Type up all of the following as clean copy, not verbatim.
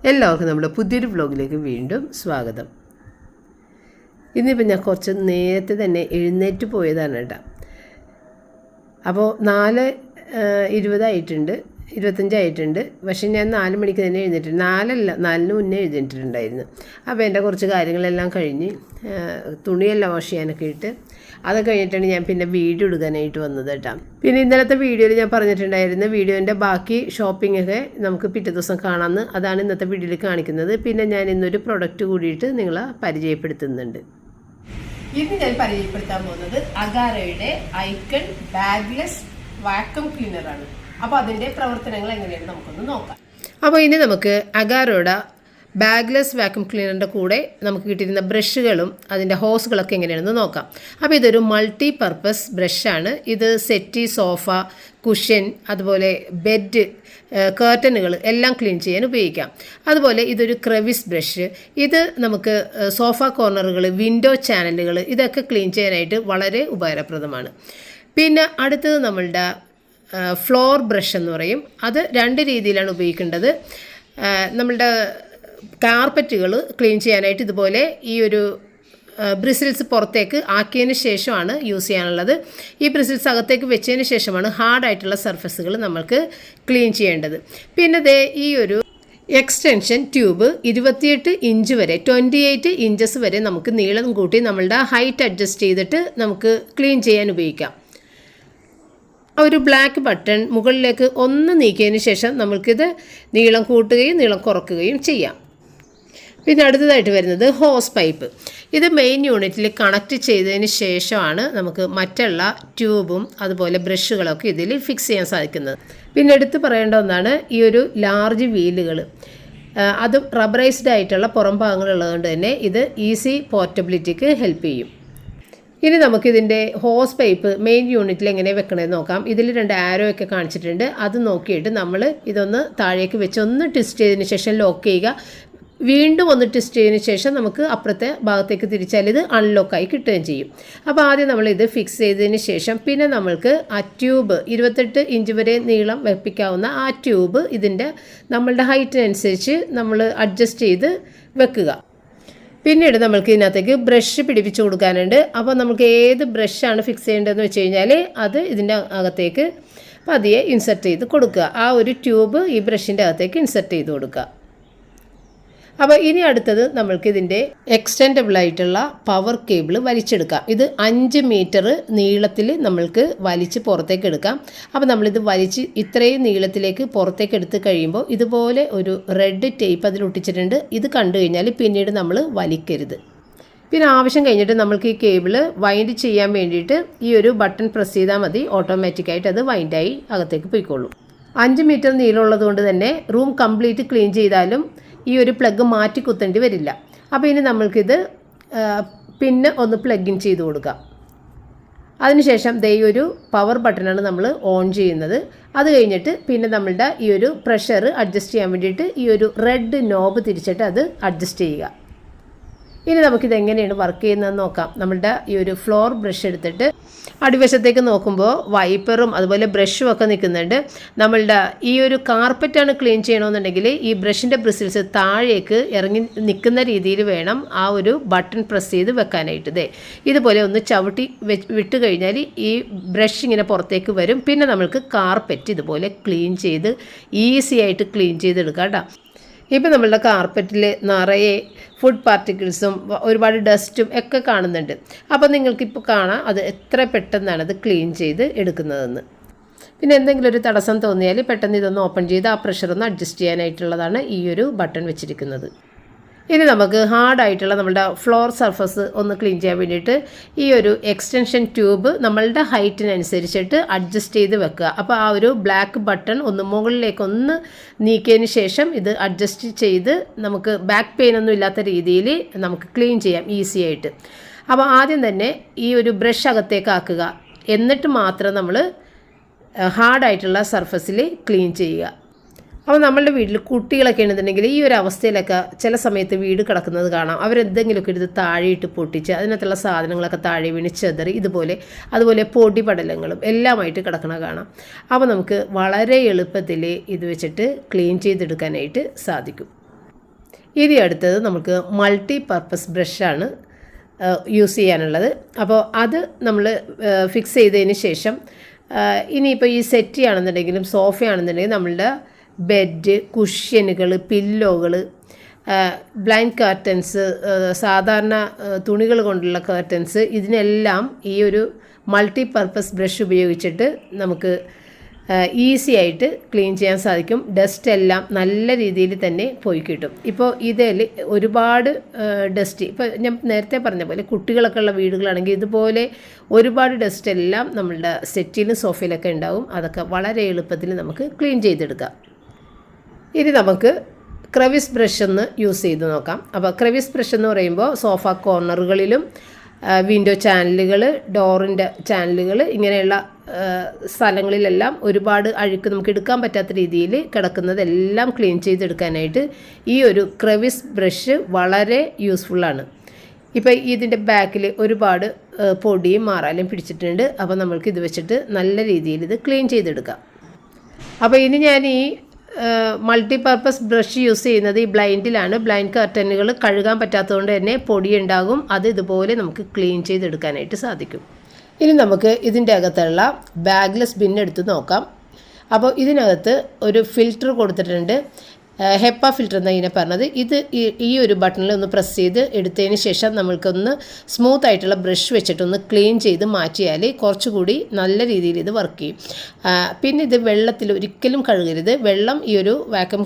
എല്ലാവർക്കും നമ്മുടെ പുതിയൊരു വ്ലോഗിലേക്ക് വീണ്ടും സ്വാഗതം. ഇന്നിപ്പോൾ ഞാൻ കുറച്ച് നേരത്തെ തന്നെ എഴുന്നേറ്റ് പോയതാണ് കേട്ടോ. അപ്പോൾ 4:20 25 പക്ഷേ ഞാൻ 4 മണിക്ക് തന്നെ എഴുന്നേറ്റിട്ടുണ്ട്. 4 മുന്നേ എഴുന്നേറ്റിട്ടുണ്ടായിരുന്നു. അപ്പോൾ എൻ്റെ കുറച്ച് കാര്യങ്ങളെല്ലാം കഴിഞ്ഞ് തുണിയെല്ലാം വാഷ് ചെയ്യാനൊക്കെ ഇട്ട് അത് കഴിഞ്ഞിട്ടാണ് ഞാൻ പിന്നെ വീഡിയോ എടുക്കാനായിട്ട് വന്നത് കേട്ടോ. പിന്നെ ഇന്നലത്തെ വീഡിയോയിൽ ഞാൻ പറഞ്ഞിട്ടുണ്ടായിരുന്നു വീഡിയോൻ്റെ ബാക്കി ഷോപ്പിംഗ് ഒക്കെ നമുക്ക് പിറ്റേ ദിവസം കാണാമെന്ന്. അതാണ് ഇന്നത്തെ വീഡിയോയിൽ കാണിക്കുന്നത്. പിന്നെ ഞാൻ ഇന്നൊരു പ്രൊഡക്റ്റ് കൂടിയിട്ട് നിങ്ങളെ പരിചയപ്പെടുത്തുന്നുണ്ട്. ഇന്ന് ഞാൻ പരിചയപ്പെടുത്താൻ പോകുന്നത് അഗാറോയുടെ ഐക്കൺ ബാഗ്ലെസ് വാക്യൂം ക്ലീനറാണ്. അപ്പോൾ അതിൻ്റെ പ്രവർത്തനങ്ങൾ എങ്ങനെയാണ് നമുക്കൊന്ന് നോക്കാം. അപ്പോൾ ഇനി നമുക്ക് അഗാറോയുടെ ബാഗ്ലെസ് വാക്യൂം ക്ലീനറിൻ്റെ കൂടെ നമുക്ക് കിട്ടിയിരുന്ന ബ്രഷുകളും അതിൻ്റെ ഹോസുകളൊക്കെ എങ്ങനെയാണെന്ന് നോക്കാം. അപ്പോൾ ഇതൊരു മൾട്ടി പർപ്പസ് ബ്രഷാണ്. ഇത് സെറ്റി, സോഫ, കുഷൻ, അതുപോലെ ബെഡ്, കർട്ടനുകൾ എല്ലാം ക്ലീൻ ചെയ്യാൻ ഉപയോഗിക്കാം. അതുപോലെ ഇതൊരു ക്രെവിസ് ബ്രഷ്. ഇത് നമുക്ക് സോഫ കോർണറുകൾ, വിൻഡോ ചാനലുകൾ ഇതൊക്കെ ക്ലീൻ ചെയ്യാനായിട്ട് വളരെ ഉപകാരപ്രദമാണ്. പിന്നെ അടുത്തത് നമ്മളുടെ ഫ്ലോർ ബ്രഷ് എന്ന് പറയും. അത് 2 രീതിയിലാണ് ഉപയോഗിക്കേണ്ടത്. നമ്മളുടെ കാർപ്പറ്റുകൾ ക്ലീൻ ചെയ്യാനായിട്ട് ഇതുപോലെ ഈ ഒരു ബ്രിസിൽസ് പുറത്തേക്ക് ആക്കിയതിന് ശേഷമാണ് യൂസ് ചെയ്യാനുള്ളത്. ഈ ബ്രിസിൽസ് അകത്തേക്ക് വെച്ചതിന് ശേഷമാണ് ഹാർഡായിട്ടുള്ള സർഫസുകൾ നമ്മൾക്ക് ക്ലീൻ ചെയ്യേണ്ടത്. പിന്നെ ഈ ഒരു എക്സ്റ്റൻഷൻ ട്യൂബ് 28 ഇഞ്ച് വരെ 28 ഇഞ്ചസ് വരെ നമുക്ക് നീളം കൂട്ടി നമ്മളുടെ ഹൈറ്റ് അഡ്ജസ്റ്റ് ചെയ്തിട്ട് നമുക്ക് ക്ലീൻ ചെയ്യാൻ ഉപയോഗിക്കാം. ഒരു ബ്ലാക്ക് ബട്ടൺ മുകളിലേക്ക് ഒന്ന് നീക്കിയതിന് ശേഷം നമുക്കിത് നീളം കൂട്ടുകയും നീളം കുറയ്ക്കുകയും ചെയ്യാം. പിന്നെ അടുത്തതായിട്ട് വരുന്നത് ഹോസ് പൈപ്പ്. ഇത് മെയിൻ യൂണിറ്റിൽ കണക്ട് ചെയ്തതിന് ശേഷമാണ് നമുക്ക് മറ്റുള്ള ട്യൂബും അതുപോലെ ബ്രഷുകളൊക്കെ ഇതിൽ ഫിക്സ് ചെയ്യാൻ സാധിക്കുന്നത്. പിന്നെ എടുത്ത് പറയേണ്ട ഒന്നാണ് ഈ ഒരു ലാർജ് വീലുകൾ. അത് റബ്ബറൈസ്ഡ് ആയിട്ടുള്ള പുറം ഭാഗങ്ങളുള്ളതുകൊണ്ട് തന്നെ ഇത് ഈസി പോർട്ടബിലിറ്റിക്ക് ഹെൽപ്പ് ചെയ്യും. ഇനി നമുക്കിതിൻ്റെ ഹോസ് പൈപ്പ് മെയിൻ യൂണിറ്റിൽ എങ്ങനെ വെക്കണമെന്ന് നോക്കാം. ഇതിൽ 2 ആരോ ഒക്കെ കാണിച്ചിട്ടുണ്ട്. അത് നോക്കിയിട്ട് നമ്മൾ ഇതൊന്ന് താഴേക്ക് വെച്ച് ഒന്ന് ട്വിസ്റ്റ് ചെയ്തതിന് ശേഷം ലോക്ക് ചെയ്യുക. വീണ്ടും ഒന്ന് ട്വിസ്റ്റ് ചെയ്തതിന് ശേഷം നമുക്ക് അപ്പുറത്തെ ഭാഗത്തേക്ക് തിരിച്ചാൽ ഇത് അൺലോക്കായി കിട്ടുകയും ചെയ്യും. അപ്പോൾ ആദ്യം നമ്മളിത് ഫിക്സ് ചെയ്തതിന് ശേഷം പിന്നെ നമ്മൾക്ക് ആ ട്യൂബ് 28 ഇഞ്ച് വരെ നീളം വെപ്പിക്കാവുന്ന ആ ട്യൂബ് ഇതിൻ്റെ നമ്മളുടെ ഹൈറ്റിനനുസരിച്ച് നമ്മൾ അഡ്ജസ്റ്റ് ചെയ്ത് വെക്കുക. പിന്നീട് നമ്മൾക്ക് ഇതിനകത്തേക്ക് ബ്രഷ് പിടിപ്പിച്ച് കൊടുക്കാനുണ്ട്. അപ്പോൾ നമുക്ക് ഏത് ബ്രഷാണ് ഫിക്സ് ചെയ്യേണ്ടതെന്ന് വെച്ച് കഴിഞ്ഞാൽ അത് ഇതിൻ്റെ അകത്തേക്ക് പതിയെ ഇൻസെർട്ട് ചെയ്ത് കൊടുക്കുക. ആ ഒരു ട്യൂബ് ഈ ബ്രഷിൻ്റെ അകത്തേക്ക് ഇൻസെർട്ട് ചെയ്ത് കൊടുക്കുക. അപ്പോൾ ഇനി അടുത്തത് നമ്മൾക്ക് ഇതിൻ്റെ എക്സ്റ്റൻഡബിൾ ആയിട്ടുള്ള പവർ കേബിൾ വലിച്ചെടുക്കാം. ഇത് 5 മീറ്റർ നീളത്തിൽ നമ്മൾക്ക് വലിച്ച് പുറത്തേക്ക് എടുക്കാം. അപ്പോൾ നമ്മളിത് വലിച്ച് ഇത്രയും നീളത്തിലേക്ക് പുറത്തേക്ക് എടുത്ത് കഴിയുമ്പോൾ ഇതുപോലെ ഒരു റെഡ് ടേപ്പ് അതിൽ ഒട്ടിച്ചിട്ടുണ്ട്. ഇത് കണ്ടു കഴിഞ്ഞാൽ പിന്നീട് നമ്മൾ വലിക്കരുത്. പിന്നെ ആവശ്യം കഴിഞ്ഞിട്ട് നമ്മൾക്ക് ഈ കേബിൾ വൈൻഡ് ചെയ്യാൻ വേണ്ടിയിട്ട് ഈ ഒരു ബട്ടൺ പ്രസ് ചെയ്താൽ മതി. ഓട്ടോമാറ്റിക്കായിട്ട് അത് വൈൻഡായി അകത്തേക്ക് പോയിക്കോളും. 5 മീറ്റർ നീളമുള്ളത് കൊണ്ട് തന്നെ റൂം കംപ്ലീറ്റ് ക്ലീൻ ചെയ്താലും ഈ ഒരു പ്ലഗ് മാറ്റി കുത്തേണ്ടി വരില്ല. അപ്പോൾ ഇനി നമ്മൾക്കിത് പിന്നെ ഒന്ന് പ്ലഗ് ഇൻ ചെയ്ത് കൊടുക്കാം. അതിനുശേഷം ഈ ഒരു പവർ ബട്ടണാണ് നമ്മൾ ഓൺ ചെയ്യുന്നത്. അത് കഴിഞ്ഞിട്ട് പിന്നെ നമ്മളുടെ ഈ ഒരു പ്രഷർ അഡ്ജസ്റ്റ് ചെയ്യാൻ വേണ്ടിയിട്ട് ഈ ഒരു റെഡ് നോബ് തിരിച്ചിട്ട് അത് അഡ്ജസ്റ്റ് ചെയ്യുക. ഇനി നമുക്കിത് എങ്ങനെയാണ് വർക്ക് ചെയ്യുന്നതെന്ന് നോക്കാം. നമ്മളുടെ ഈ ഒരു ഫ്ലോർ ബ്രഷ് എടുത്തിട്ട് അടിവശത്തേക്ക് നോക്കുമ്പോൾ വൈപ്പറും അതുപോലെ ബ്രഷും ഒക്കെ നിൽക്കുന്നുണ്ട്. നമ്മളുടെ ഈ ഒരു കാർപ്പറ്റാണ് ക്ലീൻ ചെയ്യണമെന്നുണ്ടെങ്കിൽ ഈ ബ്രഷിൻ്റെ ബ്രിസിൽസ് താഴേക്ക് ഇറങ്ങി നിൽക്കുന്ന രീതിയിൽ വേണം ആ ഒരു ബട്ടൺ പ്രസ് ചെയ്ത് വെക്കാനായിട്ട്. ഇതുപോലെ ഒന്ന് ചവിട്ടി വിട്ട് കഴിഞ്ഞാൽ ഈ ബ്രഷ് ഇങ്ങനെ പുറത്തേക്ക് വരും. പിന്നെ നമ്മൾക്ക് കാർപ്പറ്റ് ഇതുപോലെ ക്ലീൻ ചെയ്ത് ഈസി ആയിട്ട് ക്ലീൻ ചെയ്തെടുക്കാം കേട്ടോ. ഇപ്പം നമ്മളുടെ കാർപ്പറ്റിൽ നിറയെ ഫുഡ് പാർട്ടിക്കിൾസും ഒരുപാട് ഡസ്റ്റും ഒക്കെ കാണുന്നുണ്ട്. അപ്പോൾ നിങ്ങൾക്കിപ്പോൾ കാണാം അത് എത്ര പെട്ടെന്നാണ് അത് ക്ലീൻ ചെയ്ത് എടുക്കുന്നതെന്ന്. പിന്നെ എന്തെങ്കിലും ഒരു തടസ്സം തോന്നിയാൽ പെട്ടെന്ന് ഇതൊന്ന് ഓപ്പൺ ചെയ്ത് ആ പ്രഷറൊന്ന് അഡ്ജസ്റ്റ് ചെയ്യാനായിട്ടുള്ളതാണ് ഈ ഒരു ബട്ടൺ വെച്ചിരിക്കുന്നത്. ഇനി നമുക്ക് ഹാർഡായിട്ടുള്ള നമ്മളുടെ ഫ്ലോർ സർഫസ് ഒന്ന് ക്ലീൻ ചെയ്യാൻ വേണ്ടിയിട്ട് ഈ ഒരു എക്സ്റ്റൻഷൻ ട്യൂബ് നമ്മളുടെ ഹൈറ്റിനനുസരിച്ചിട്ട് അഡ്ജസ്റ്റ് ചെയ്ത് വെക്കുക. അപ്പോൾ ആ ഒരു ബ്ലാക്ക് ബട്ടൺ ഒന്ന് മുകളിലേക്കൊന്ന് നീക്കിയതിന് ശേഷം ഇത് അഡ്ജസ്റ്റ് ചെയ്ത് നമുക്ക് ബാക്ക് പെയിൻ ഒന്നും ഇല്ലാത്ത രീതിയിൽ നമുക്ക് ക്ലീൻ ചെയ്യാം ഈസി ആയിട്ട്. അപ്പോൾ ആദ്യം തന്നെ ഈ ഒരു ബ്രഷ് അകത്തേക്ക് ആക്കുക. എന്നിട്ട് മാത്രം നമ്മൾ ഹാർഡായിട്ടുള്ള സർഫസിൽ ക്ലീൻ ചെയ്യുക. അപ്പോൾ നമ്മളുടെ വീട്ടിൽ കുട്ടികളൊക്കെ ഉണ്ടെന്നുണ്ടെങ്കിൽ ഈ ഒരു അവസ്ഥയിലൊക്കെ ചില സമയത്ത് വീട് കിടക്കുന്നത് കാണാം. അവരെന്തെങ്കിലുമൊക്കെ എടുത്ത് താഴെയിട്ട് പൊട്ടിച്ച് അതിനകത്തുള്ള സാധനങ്ങളൊക്കെ താഴെ വീണ് ചെതറി അതുപോലെ പൊടി പടലങ്ങളും എല്ലാമായിട്ട് കിടക്കണ കാണാം. അപ്പോൾ നമുക്ക് വളരെ എളുപ്പത്തിൽ ഇത് വെച്ചിട്ട് ക്ലീൻ ചെയ്തെടുക്കാനായിട്ട് സാധിക്കും. ഇനി അടുത്തത് നമുക്ക് മൾട്ടി പർപ്പസ് ബ്രഷാണ് യൂസ് ചെയ്യാനുള്ളത്. അപ്പോൾ അത് നമ്മൾ ഫിക്സ് ചെയ്തതിന് ശേഷം ഇനിയിപ്പോൾ ഈ സെറ്റി ആണെന്നുണ്ടെങ്കിലും സോഫയാണെന്നുണ്ടെങ്കിലും നമ്മളുടെ ബെഡ്, കുഷ്യനുകൾ, പില്ലോകൾ, ബ്ലൈൻഡ് കർട്ടൻസ്, സാധാരണ തുണികൾ കൊണ്ടുള്ള കർട്ടൻസ്, ഇതിനെല്ലാം ഈ ഒരു മൾട്ടി പർപ്പസ് ബ്രഷ് ഉപയോഗിച്ചിട്ട് നമുക്ക് ഈസി ആയിട്ട് ക്ലീൻ ചെയ്യാൻ സാധിക്കും. ഡസ്റ്റ് എല്ലാം നല്ല രീതിയിൽ തന്നെ പോയി കിട്ടും. ഇപ്പോൾ ഇതിൽ ഒരുപാട് ഡസ്റ്റ്, ഇപ്പോൾ ഞാൻ നേരത്തെ പറഞ്ഞ പോലെ കുട്ടികളൊക്കെ ഉള്ള വീടുകളാണെങ്കിൽ ഇതുപോലെ ഒരുപാട് ഡസ്റ്റ് എല്ലാം നമ്മളുടെ സെറ്റിലും സോഫയിലൊക്കെ ഉണ്ടാവും. അതൊക്കെ വളരെ എളുപ്പത്തിൽ നമുക്ക് ക്ലീൻ ചെയ്തെടുക്കാം. ഇനി നമുക്ക് ക്രെവിസ് ബ്രഷ് ഒന്ന് യൂസ് ചെയ്ത് നോക്കാം. അപ്പോൾ ക്രെവിസ് ബ്രഷ് എന്ന് പറയുമ്പോൾ സോഫ കോർണറുകളിലും വിൻഡോ ചാനലുകൾ, ഡോറിൻ്റെ ചാനലുകൾ, ഇങ്ങനെയുള്ള സ്ഥലങ്ങളിലെല്ലാം ഒരുപാട് അഴുക്ക് നമുക്ക് എടുക്കാൻ പറ്റാത്ത രീതിയിൽ കിടക്കുന്നതെല്ലാം ക്ലീൻ ചെയ്തെടുക്കാനായിട്ട് ഈ ഒരു ക്രെവിസ് ബ്രഷ് വളരെ യൂസ്ഫുള്ളാണ്. ഇപ്പോൾ ഇതിൻ്റെ ബാക്കിൽ ഒരുപാട് പൊടിയും മാറാലും പിടിച്ചിട്ടുണ്ട്. അപ്പോൾ നമ്മൾക്ക് ഇത് വെച്ചിട്ട് നല്ല രീതിയിൽ ഇത് ക്ലീൻ ചെയ്തെടുക്കാം. അപ്പോൾ ഇനി ഞാൻ ഈ മൾട്ടി പർപ്പസ് ബ്രഷ് യൂസ് ചെയ്യുന്നത് ഈ ബ്ലൈൻഡിലാണ്. ബ്ലൈൻഡ് കർട്ടനുകൾ കഴുകാൻ പറ്റാത്തതുകൊണ്ട് തന്നെ പൊടി ഉണ്ടാകും. അത് ഇതുപോലെ നമുക്ക് ക്ലീൻ ചെയ്തെടുക്കാനായിട്ട് സാധിക്കും. ഇനി നമുക്ക് ഇതിൻ്റെ അകത്തുള്ള ബാഗ്ലെസ് ബിൻ എടുത്ത് നോക്കാം. അപ്പോൾ ഇതിനകത്ത് ഒരു ഫിൽറ്റർ കൊടുത്തിട്ടുണ്ട്. ഹെപ്പ ഫിൽറ്റർ എന്നാണ് ഇതിനെ പറഞ്ഞത്. ഇത് ഈ ഒരു ബട്ടണിൽ ഒന്ന് പ്രസ് ചെയ്ത് എടുത്തതിന് ശേഷം നമ്മൾക്കൊന്ന് സ്മൂത്ത് ആയിട്ടുള്ള ബ്രഷ് വെച്ചിട്ടൊന്ന് ക്ലീൻ ചെയ്ത് മാറ്റിയാൽ കുറച്ചുകൂടി നല്ല രീതിയിൽ ഇത് വർക്ക് ചെയ്യും. പിന്നെ ഇത് വെള്ളത്തിൽ ഒരിക്കലും കഴുകരുത്. വെള്ളം ഈ ഒരു വാക്യൂം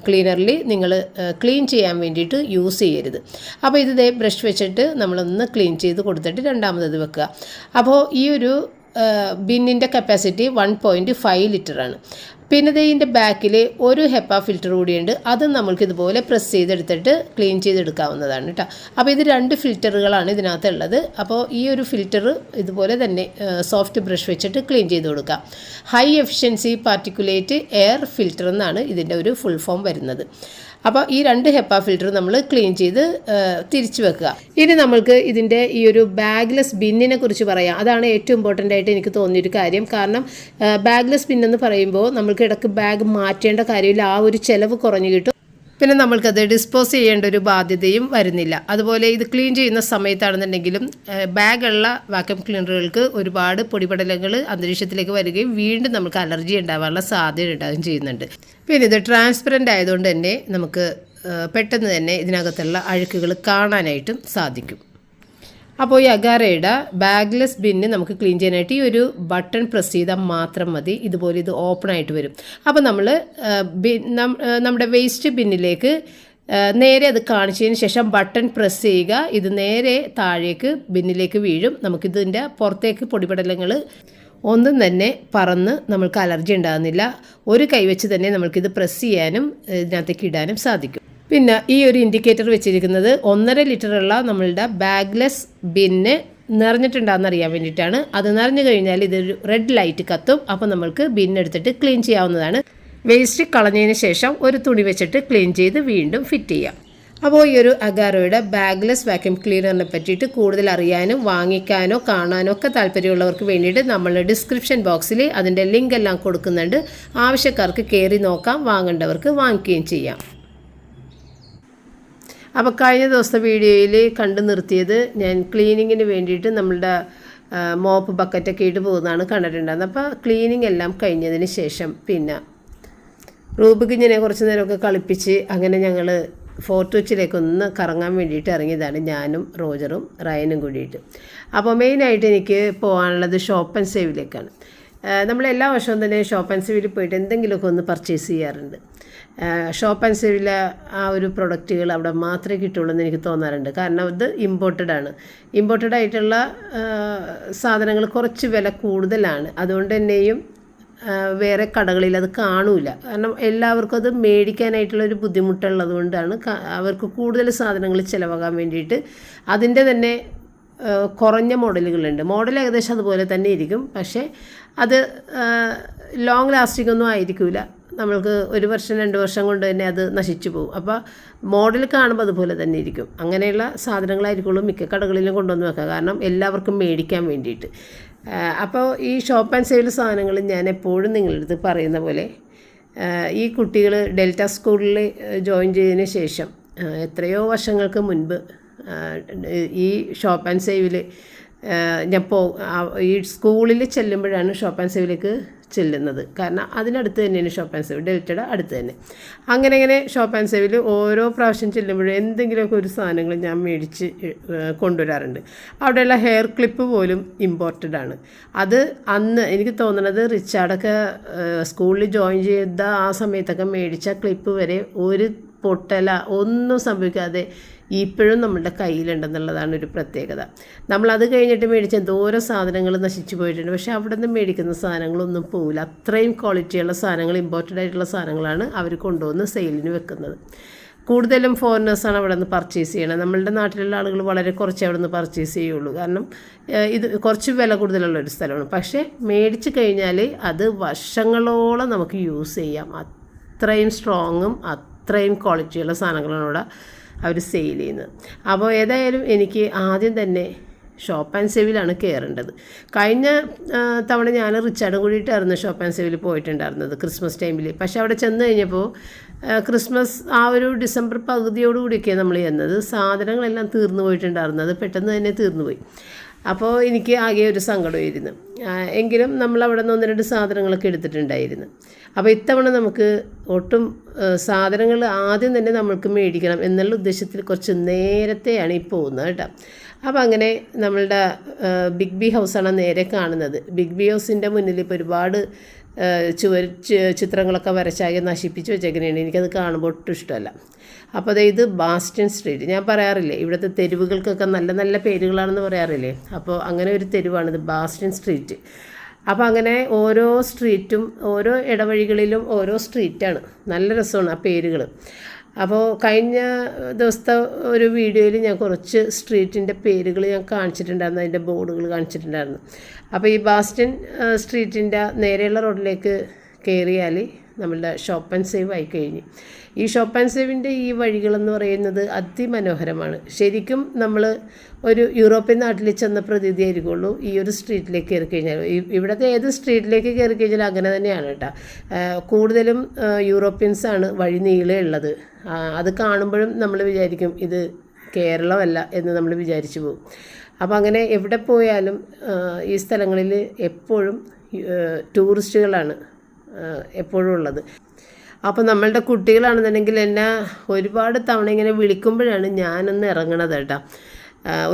ക്ലീനറിൽ നിങ്ങൾ ക്ലീൻ ചെയ്യാൻ വേണ്ടിയിട്ട് യൂസ് ചെയ്യരുത്. അപ്പോൾ ഇത് ബ്രഷ് വെച്ചിട്ട് നമ്മളൊന്ന് ക്ലീൻ ചെയ്ത് കൊടുത്തിട്ട് രണ്ടാമത് വെക്കുക. അപ്പോൾ ഈ ഒരു ബിന്നിൻ്റെ കപ്പാസിറ്റി 1.5 ലിറ്ററാണ്. പിന്നെ ഇതിൻ്റെ ബാക്കിൽ ഒരു ഹെപ്പ ഫിൽറ്റർ കൂടിയുണ്ട്. അത് നമ്മൾക്ക് ഇതുപോലെ പ്രസ് ചെയ്തെടുത്തിട്ട് ക്ലീൻ ചെയ്തെടുക്കാവുന്നതാണ് കേട്ടോ. അപ്പോൾ ഇത് 2 ഫിൽറ്ററുകളാണ് ഇതിനകത്തുള്ളത്. അപ്പോൾ ഈ ഒരു ഫിൽറ്റർ ഇതുപോലെ തന്നെ സോഫ്റ്റ് ബ്രഷ് വെച്ചിട്ട് ക്ലീൻ ചെയ്ത് കൊടുക്കാം. High efficiency particulate air filter എന്നാണ് ഇതിൻ്റെ ഒരു ഫുൾ ഫോം വരുന്നത്. അപ്പോൾ ഈ 2 ഹെപ്പ ഫിൽറ്റർ നമ്മൾ ക്ലീൻ ചെയ്ത് തിരിച്ചു വെക്കുക. ഇനി നമ്മൾക്ക് ഇതിൻ്റെ ഈ ഒരു ബാഗ്ലെസ് ബിന്നിനെ കുറിച്ച് പറയാം. അതാണ് ഏറ്റവും ഇമ്പോർട്ടൻ്റ് ആയിട്ട് എനിക്ക് തോന്നിയൊരു കാര്യം. കാരണം ബാഗ്ലെസ് ബിൻ എന്ന് പറയുമ്പോൾ നമ്മൾക്ക് ഇടയ്ക്ക് ബാഗ് മാറ്റേണ്ട കാര്യമില്ല. ആ ഒരു ചിലവ് കുറഞ്ഞു കിട്ടും. പിന്നെ നമ്മൾക്കത് ഡിസ്പോസ് ചെയ്യേണ്ട ഒരു ബാധ്യതയും വരുന്നില്ല. അതുപോലെ ഇത് ക്ലീൻ ചെയ്യുന്ന സമയത്താണെന്നുണ്ടെങ്കിലും ബാഗുള്ള വാക്യൂം ക്ലീനറുകൾക്ക് ഒരുപാട് പൊടിപടലങ്ങൾ അന്തരീക്ഷത്തിലേക്ക് വരികയും വീണ്ടും നമുക്ക് അലർജി ഉണ്ടാകാനുള്ള സാധ്യത ഉണ്ടാകുകയും ചെയ്യുന്നുണ്ട്. പിന്നെ ഇത് ട്രാൻസ്പെറൻ്റ് ആയതുകൊണ്ട് തന്നെ നമുക്ക് പെട്ടെന്ന് തന്നെ ഇതിനകത്തുള്ള അഴുക്കുകൾ കാണാനായിട്ടും സാധിക്കും. അപ്പോൾ ഈ അഗാരയുടെ ബാഗ്ലെസ് ബിന്ന് നമുക്ക് ക്ലീൻ ചെയ്യാനായിട്ട് ഈ ഒരു ബട്ടൺ പ്രസ് ചെയ്താൽ മാത്രം മതി. ഇതുപോലെ ഇത് ഓപ്പൺ ആയിട്ട് വരും. അപ്പോൾ നമ്മൾ നമ്മുടെ വേസ്റ്റ് ബിന്നിലേക്ക് നേരെ അത് കാണിച്ചതിന് ശേഷം ബട്ടൺ പ്രസ് ചെയ്യുക. ഇത് നേരെ താഴേക്ക് ബിന്നിലേക്ക് വീഴും. നമുക്കിതിൻ്റെ പുറത്തേക്ക് പൊടിപടലങ്ങൾ ഒന്നും തന്നെ പറന്ന് നമ്മൾക്ക് അലർജി ഉണ്ടാകുന്നില്ല. ഒരു കൈവച്ച് തന്നെ നമ്മൾക്കിത് പ്രസ് ചെയ്യാനും ഇതിനകത്തേക്ക് ഇടാനും സാധിക്കും. പിന്നെ ഈ ഒരു ഇൻഡിക്കേറ്റർ വെച്ചിരിക്കുന്നത് 1.5 ലിറ്ററുള്ള നമ്മളുടെ ബാഗ്ലെസ് ബിന്ന് നിറഞ്ഞിട്ടുണ്ടാകുന്ന അറിയാൻ വേണ്ടിയിട്ടാണ്. അത് നിറഞ്ഞു കഴിഞ്ഞാൽ ഇതൊരു റെഡ് ലൈറ്റ് കത്തും. അപ്പോൾ നമ്മൾക്ക് ബിന്നെടുത്തിട്ട് ക്ലീൻ ചെയ്യാവുന്നതാണ്. വേസ്റ്റ് കളഞ്ഞതിന് ശേഷം ഒരു തുണി വെച്ചിട്ട് ക്ലീൻ ചെയ്ത് വീണ്ടും ഫിറ്റ് ചെയ്യാം. അപ്പോൾ ഈ ഒരു അഗാരോയുടെ ബാഗ്ലെസ് വാക്യൂം ക്ലീനറിനെ പറ്റിയിട്ട് കൂടുതൽ അറിയാനും വാങ്ങിക്കാനോ കാണാനോ ഒക്കെ താല്പര്യമുള്ളവർക്ക് വേണ്ടിയിട്ട് നമ്മൾ ഡിസ്ക്രിപ്ഷൻ ബോക്സിൽ അതിൻ്റെ ലിങ്ക് എല്ലാം കൊടുക്കുന്നുണ്ട്. ആവശ്യക്കാർക്ക് കയറി നോക്കാം, വാങ്ങേണ്ടവർക്ക് വാങ്ങിക്കുകയും ചെയ്യാം. അപ്പോൾ കഴിഞ്ഞ ദിവസത്തെ വീഡിയോയിൽ കണ്ടു നിർത്തിയത് ഞാൻ ക്ലീനിങ്ങിന് വേണ്ടിയിട്ട് നമ്മളുടെ മോപ്പ് ബക്കറ്റൊക്കെ ഇട്ട് പോകുന്നതാണ് കണ്ടിട്ടുണ്ടായിരുന്നത്. അപ്പോൾ ക്ലീനിങ് എല്ലാം കഴിഞ്ഞതിന് ശേഷം പിന്നെ റൂബിക്കിങ്ങനെ കുറച്ച് നേരമൊക്കെ കളിപ്പിച്ച് അങ്ങനെ ഞങ്ങൾ ഫോർട്ട് കൊച്ചിയിലേക്കൊന്ന് കറങ്ങാൻ വേണ്ടിയിട്ട് ഇറങ്ങിയതാണ്, ഞാനും റോജറും റയനും കൂടിയിട്ട്. അപ്പോൾ മെയിനായിട്ട് എനിക്ക് പോകാനുള്ളത് ഷോപ്പ് ആൻഡ് സേവിലേക്കാണ്. നമ്മളെല്ലാ വർഷവും തന്നെ ഷോപ്പ് ആൻഡ് സേവിൽ പോയിട്ട് എന്തെങ്കിലുമൊക്കെ ഒന്ന് പർച്ചേസ് ചെയ്യാറുണ്ട്. ഷോപ്പ് ആൻഡ് സേവിലെ ആ ഒരു പ്രൊഡക്റ്റുകൾ അവിടെ മാത്രമേ കിട്ടുള്ളൂ എന്ന് എനിക്ക് തോന്നാറുണ്ട്. കാരണം ഇത് ഇമ്പോർട്ടഡ് ആയിട്ടുള്ള സാധനങ്ങൾ കുറച്ച് വില കൂടുതലാണ്. അതുകൊണ്ട് തന്നെയും വേറെ കടകളിൽ അത് കാണൂല. കാരണം എല്ലാവർക്കും അത് മേടിക്കാനായിട്ടുള്ളൊരു ബുദ്ധിമുട്ടുള്ളത് കൊണ്ടാണ് അവർക്ക് കൂടുതൽ സാധനങ്ങൾ ചിലവാകാൻ വേണ്ടിയിട്ട് അതിൻ്റെ തന്നെ കുറഞ്ഞ മോഡലുകളുണ്ട്. മോഡൽ ഏകദേശം അതുപോലെ തന്നെ ഇരിക്കും, പക്ഷേ അത് ലോങ് ലാസ്റ്റിംഗ് ഒന്നും ആയിരിക്കില്ല. നമ്മൾക്ക് 1 വർഷം 2 വർഷം കൊണ്ട് തന്നെ അത് നശിച്ചു പോകും. അപ്പോൾ മോഡൽ കാണുമ്പോൾ അതുപോലെ തന്നെ ഇരിക്കും. അങ്ങനെയുള്ള സാധനങ്ങളായിരിക്കുള്ളൂ മിക്ക കടകളിലും കൊണ്ടുവന്ന് വെക്കുക, കാരണം എല്ലാവർക്കും മേടിക്കാൻ വേണ്ടിയിട്ട്. അപ്പോൾ ഈ ഷോപ്പ് ആൻഡ് സേവിൽ സാധനങ്ങൾ ഞാൻ എപ്പോഴും നിങ്ങളുടെ അടുത്ത് പറയുന്ന പോലെ ഈ കുട്ടികൾ ഡെൽറ്റ സ്കൂളിൽ ജോയിൻ ചെയ്തതിന് ശേഷം എത്രയോ വർഷങ്ങൾക്ക് മുൻപ് ഈ ഷോപ്പ് ആൻഡ് സേവിൽ ഞാൻ ഈ സ്കൂളിൽ ചെല്ലുമ്പോഴാണ് ഷോപ്പ് ആൻഡ് സേവിലേക്ക് ചെല്ലുന്നത്. കാരണം അതിനടുത്ത് തന്നെയാണ് ഷോപ്പ് ആൻഡ് സേവ്, ഡെൽറ്റയുടെ അടുത്ത് തന്നെ. അങ്ങനെ ഷോപ്പ് ആൻഡ് സേവിൽ ഓരോ പ്രാവശ്യം ചെല്ലുമ്പോഴും എന്തെങ്കിലുമൊക്കെ ഒരു സാധനങ്ങൾ ഞാൻ മേടിച്ച് കൊണ്ടുവരാറുണ്ട്. അവിടെയുള്ള ഹെയർ ക്ലിപ്പ് പോലും ഇമ്പോർട്ടഡ് ആണ്. അത് അന്ന് എനിക്ക് തോന്നുന്നത് റിച്ചാർഡൊക്കെ സ്കൂളിൽ ജോയിൻ ചെയ്ത ആ സമയത്തൊക്കെ മേടിച്ച ക്ലിപ്പ് വരെ ഒരു പൊട്ടല ഒന്നും സംഭവിക്കാതെ ഇപ്പോഴും നമ്മളുടെ കയ്യിലുണ്ടെന്നുള്ളതാണ് ഒരു പ്രത്യേകത. നമ്മളത് കഴിഞ്ഞിട്ട് മേടിച്ച എന്തോരം സാധനങ്ങൾ നശിച്ചു പോയിട്ടുണ്ട്. പക്ഷേ അവിടെ നിന്ന് മേടിക്കുന്ന സാധനങ്ങളൊന്നും പോവില്ല. അത്രയും ക്വാളിറ്റിയുള്ള സാധനങ്ങൾ, ഇമ്പോർട്ടൻ്റ് ആയിട്ടുള്ള സാധനങ്ങളാണ് അവർ കൊണ്ടുവന്ന് സെയിലിന് വെക്കുന്നത്. കൂടുതലും ഫോറിനേഴ്സാണ് അവിടെ നിന്ന് പർച്ചേസ് ചെയ്യണത്. നമ്മളുടെ നാട്ടിലുള്ള ആളുകൾ വളരെ കുറച്ച് അവിടെ നിന്ന് പർച്ചേസ് ചെയ്യുള്ളൂ. കാരണം ഇത് കുറച്ച് വില കൂടുതലുള്ളൊരു സ്ഥലമാണ്. പക്ഷേ മേടിച്ച് കഴിഞ്ഞാൽ അത് വർഷങ്ങളോളം നമുക്ക് യൂസ് ചെയ്യാം. അത്രയും സ്ട്രോങ്ങും അത്രയും ക്വാളിറ്റിയുള്ള സാധനങ്ങളാണ് അവിടെ അവർ സെയിൽ ചെയ്യുന്നത്. അപ്പോൾ ഏതായാലും എനിക്ക് ആദ്യം തന്നെ ഷോപ്പ് ആൻഡ് സേവിലാണ് കയറേണ്ടത്. കഴിഞ്ഞ തവണ ഞാൻ റിച്ചാർഡും കൂടിയിട്ടായിരുന്നു ഷോപ്പ് ആൻഡ് സേവിൽ പോയിട്ടുണ്ടായിരുന്നത് ക്രിസ്മസ് ടൈമിൽ. പക്ഷേ അവിടെ ചെന്ന് കഴിഞ്ഞപ്പോൾ ക്രിസ്മസ് ആ ഒരു ഡിസംബർ പകുതിയോടുകൂടിയൊക്കെയാണ് നമ്മൾ ചെന്നത്. സാധനങ്ങളെല്ലാം തീർന്നു പോയിട്ടുണ്ടായിരുന്നത്, പെട്ടെന്ന് തന്നെ തീർന്നുപോയി. അപ്പോൾ എനിക്ക് ആകെ ഒരു സങ്കടമായിരുന്നു. എങ്കിലും നമ്മൾ അവിടെ നിന്ന് 1-2 സാധനങ്ങളൊക്കെ എടുത്തിട്ടുണ്ടായിരുന്നു. അപ്പോൾ ഇത്തവണ നമുക്ക് ഒട്ടും സാധനങ്ങൾ ആദ്യം തന്നെ നമ്മൾക്ക് മേടിക്കണം എന്നുള്ള ഉദ്ദേശത്തിൽ കുറച്ച് നേരത്തെയാണ് ഈ പോകുന്നത് കേട്ടോ. അപ്പോൾ അങ്ങനെ നമ്മളുടെ ബിഗ് ബി ഹൗസാണ് നേരെ കാണുന്നത്. ബിഗ് ബി ഹൗസിൻ്റെ മുന്നിൽ ഇപ്പോൾ ഒരുപാട് ചിത്രങ്ങളൊക്കെ വരച്ചാകെ നശിപ്പിച്ച് വെച്ചേക്കുന്നതാണ്. എനിക്കത് കാണുമ്പോൾ ഒട്ടും ഇഷ്ടമല്ല. അപ്പോൾ ഇത് ബാസ്റ്റൺ സ്ട്രീറ്റ്. ഞാൻ പറയാറില്ലേ ഇവിടുത്തെ തെരുവുകൾക്കൊക്കെ നല്ല നല്ല പേരുകളാണെന്ന് പറയാറില്ലേ. അപ്പോൾ അങ്ങനെ ഒരു തെരുവാണിത്, ബാസ്റ്റൺ സ്ട്രീറ്റ്. അപ്പോൾ അങ്ങനെ ഓരോ സ്ട്രീറ്റും ഓരോ ഇടവഴികളിലും ഓരോ സ്ട്രീറ്റാണ്. നല്ല രസമാണ് ആ പേരുകൾ. അപ്പോൾ കഴിഞ്ഞ ദിവസത്തെ ഒരു വീഡിയോയിൽ ഞാൻ കുറച്ച് സ്ട്രീറ്റിൻ്റെ പേരുകൾ ഞാൻ കാണിച്ചിട്ടുണ്ടായിരുന്നു, അതിൻ്റെ ബോർഡുകൾ കാണിച്ചിട്ടുണ്ടായിരുന്നു. അപ്പോൾ ഈ ബാസ്റ്റൺ സ്ട്രീറ്റിൻ്റെ നേരെയുള്ള റോഡിലേക്ക് കയറിയാൽ നമ്മളുടെ ഷോപ്പ് ആൻഡ് സേവ് ആയി കഴിഞ്ഞു. ഈ ഷോപ്പ് ആൻഡ് സേവിൻ്റെ ഈ വഴികളെന്ന് പറയുന്നത് അതിമനോഹരമാണ്. ശരിക്കും നമ്മൾ ഒരു യൂറോപ്യൻ നാട്ടിൽ ചെന്ന പ്രതീതി ആയിരിക്കുള്ളൂ ഈ ഒരു സ്ട്രീറ്റിലേക്ക് കയറി കഴിഞ്ഞാൽ. ഇവിടുത്തെ ഏത് സ്ട്രീറ്റിലേക്ക് കയറി കഴിഞ്ഞാൽ അങ്ങനെ തന്നെയാണ് കേട്ടോ. കൂടുതലും യൂറോപ്യൻസാണ് വഴി നീളെ ഉള്ളത്. അത് കാണുമ്പോഴും നമ്മൾ വിചാരിക്കും ഇത് കേരളമല്ല എന്ന് നമ്മൾ വിചാരിച്ചു പോകും. അപ്പോൾ അങ്ങനെ എവിടെ പോയാലും ഈ സ്ഥലങ്ങളിൽ എപ്പോഴും ടൂറിസ്റ്റുകളാണ് എപ്പോഴും ഉള്ളത്. അപ്പോൾ നമ്മളുടെ കുട്ടികളാണെന്നുണ്ടെങ്കിൽ എന്നെ ഒരുപാട് തവണ ഇങ്ങനെ വിളിക്കുമ്പോഴാണ് ഞാനൊന്ന് ഇറങ്ങണത് കേട്ടോ.